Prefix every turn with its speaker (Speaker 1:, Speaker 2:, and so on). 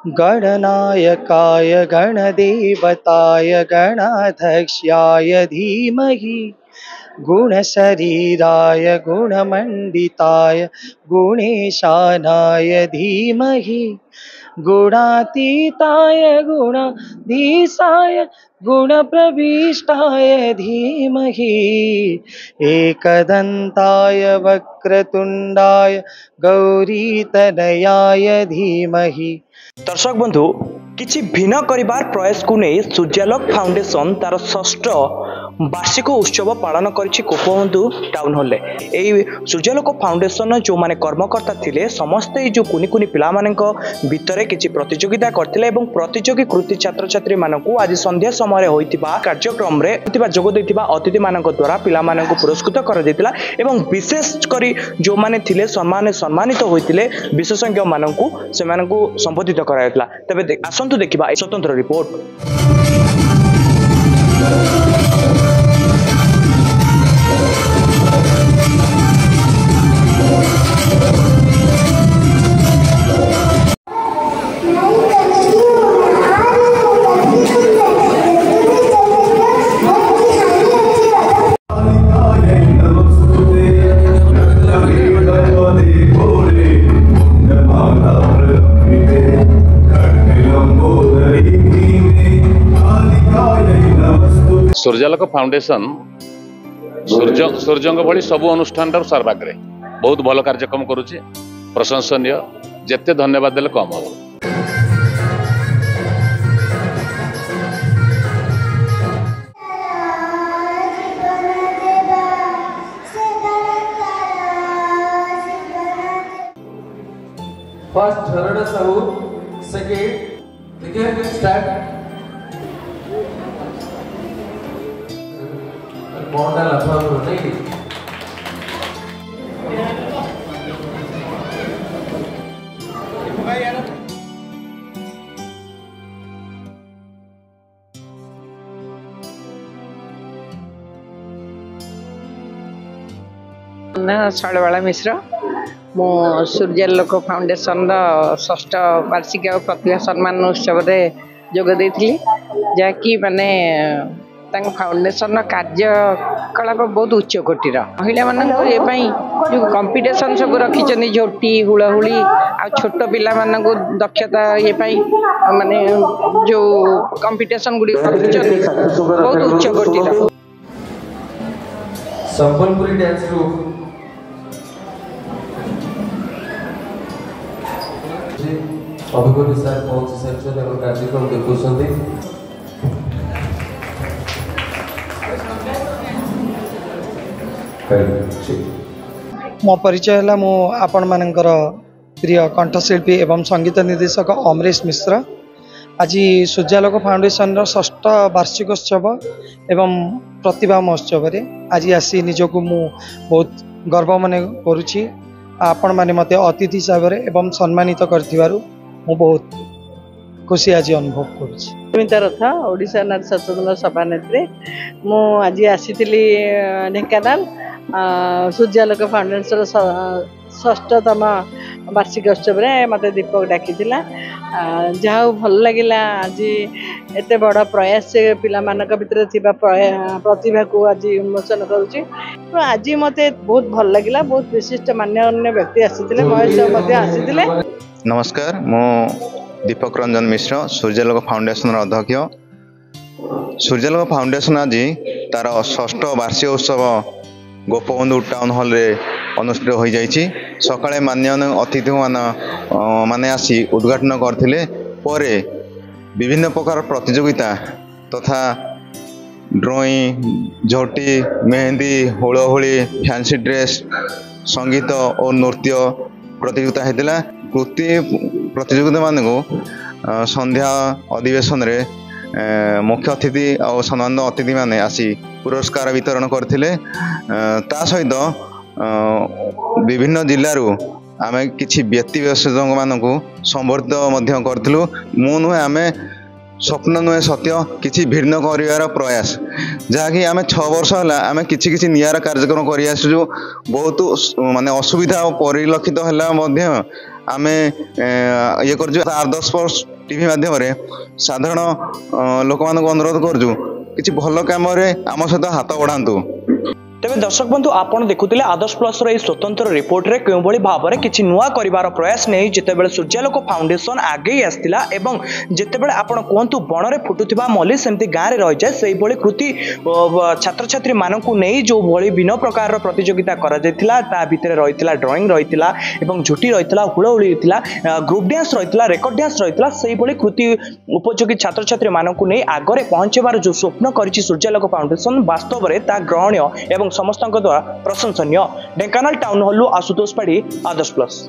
Speaker 1: गणनायकाय गणदेवताय गणाध्यक्षाय धीमहि गुणशरीराय गुणमण्डिताय गुणेशानाय धीमहि गुणातीताय गुणाधीशाय गुणप्रविष्टाय धीमहि एकदन्ताय वक्रतुण्डाय गौरीतनयाय धीमहि।
Speaker 2: दर्शक बंधु किछि भिन्न करिबार प्रयास को नहीं सूर्यालोक फाउंडेशन तार षष्ठ वार्षिक उत्सव पालन करिछि गोपबंधु टाउन हॉल। यही सूर्यालोक फाउंडेशन जो माने कर्मकर्ता थिले समस्ते जो कुनी कुनी पिला मानक भितरे किछि प्रतियोगिता करथिले एवं प्रतियोगी कृति छात्र छात्री मानकू आज संध्या समय होइतिबा कार्यक्रम रे जोग दैतिबा अतिथि मानक द्वारा पिला मानक पुरस्कृत कर दैतिला एवं विशेष करी जो माने थिले सम्मानित होइतिले विशेषज्ञ मानकू से मानकू संबोधित करायतला। तबे आसंतु देखिबा स्वतंत्र रिपोर्ट।
Speaker 3: सूर्यालोक फाउंडेशन सूर्य भली सबु अनुष्ठान सर्वाग्रे बहुत भल कार्यक्रम करुचे प्रशंसनीय जेते धन्यवाद देले कम हम।
Speaker 4: फर्स्ट झरना साहू सेकेंड देखिए स्टार्ट मॉडल अथवा नहीं
Speaker 5: शैलबाला मिश्र मु सूर्यालोक फाउंडेशन षष्ठ वार्षिक प्रतिभा सम्मान उत्सव जोग देइथिली जहाँकि माने फाउंडेशन कार्यकलाप बहुत उच्च कोटीर महिला मानी जो कंपिटिशन सब रखी झोटी हुलहुली आ छोट पिला मानू दक्षता ये माने जो कंपिटिशन गुडी बहुत उच्च कोटीर।
Speaker 4: संबलपुरी डांस ग्रुप अभिज्ञ सर पहुंची सारी कार्यक्रम देखुं
Speaker 1: मो परिचय है मो आपण मानकर प्रिय कंठशिल्पी एवं संगीत निर्देशक अमरेश मिश्र। आज सूर्यालोक फाउंडेशन षष्ठ वार्षिकोत्सव एवं प्रतिभा महोत्सव आज आसी निजक मु बहुत गर्व मन करुछि। आपण माने मते अतिथि हिसाब से एवं सम्मानित करथिबारु मु बहुत खुशी आज अनुभव करुछि।
Speaker 5: स्मिता रथा ओडिशा नारी सचेतन सभा नेत्री मु आज आसी ढेंकानाल सूर्यालोक फाउंडेशन षष्ठतम वार्षिक उत्सव मत दीपक डाकी जहाँ भल लगे आज एत बड़ प्रयास पिला मानक भितर प्रतिभा को आज उन्मोचन करुच्ची। आज मत बहुत भल लगे बहुत विशिष्ट मान्य व्यक्ति आसी महेश आसी।
Speaker 6: नमस्कार मु दीपक रंजन मिश्र सूर्यालोक फाउंडेशन अध्यक्ष। सूर्यालोक फाउंडेशन आज तार षष्ठ वार्षिक उत्सव गोपबंधु टाउन हॉल रे अनुष्ठित हो जाइछि। सकाळे मान्यन अतिथि माने आसी उद्घाटन करथिले परे विभिन्न प्रकार प्रतियोगिता तथा ड्राइंग झोटी मेहंदी हुलहुली फैंसी ड्रेस संगीत और नृत्य प्रतियोगिता हेतिला। कृति प्रतियोगिता मानकु संध्या अधिवेशन रे मुख्य अतिथि और सम्मानित अतिथि माने आसी पुरस्कार वितरण करथिले। ता सहित विभिन्न जिल्लारू आमे किछि व्यक्ति विशेषज्ञ मानकु संबर्धित मध्य करथिलु। मु नुहे आमे स्वप्न नुहे सत्य किछि भिन्न करिवार प्रयास जहाँकि आमे 6 वर्ष होला आमे किछि किछि नियार कार्यक्रम करि आसु। बहुत माने असुविधा परिलक्षित होला मध्य आमे ये करजु 8-10 स्पोर्ट्स टीवी माध्यम रे साधारण लोक मान अनुरोध करजु किछि भल काम रे आम सहित हाथ बढ़ातु।
Speaker 2: तेज दर्शक बंधु आपड़ देखुले आदर्श प्लस स्वतंत्र रिपोर्ट रे केउभली भाव में किछि नुआ करिवार प्रयास नहीं जितेबेले सूर्यालोक फाउंडेशन आगे आसला एवं जितेबेले आपण कहतु बण में फुटुवा मल्ली सेमती गाँव में रही जाए से भाई कृति छात्र छात्री मानू नहीं जो भली भिन्न प्रकार प्रतियोगिता भितर रही ड्रॉइंग रही झुटी रही हुलहुली ग्रुप डांस रही रेकर्ड डांस रही से भाई कृति उपयोगी छात्र छात्री मानू नहीं आगे पहुंचबार जो स्वप्न करिछि सूर्यालोक फाउंडेशन वास्तव में ता ग्रहणीय एवं समस्त द्वारा प्रशंसनीय। ढेंकानाल टाउन हॉल आशुतोष पाढ़ी, आदर्श प्लस।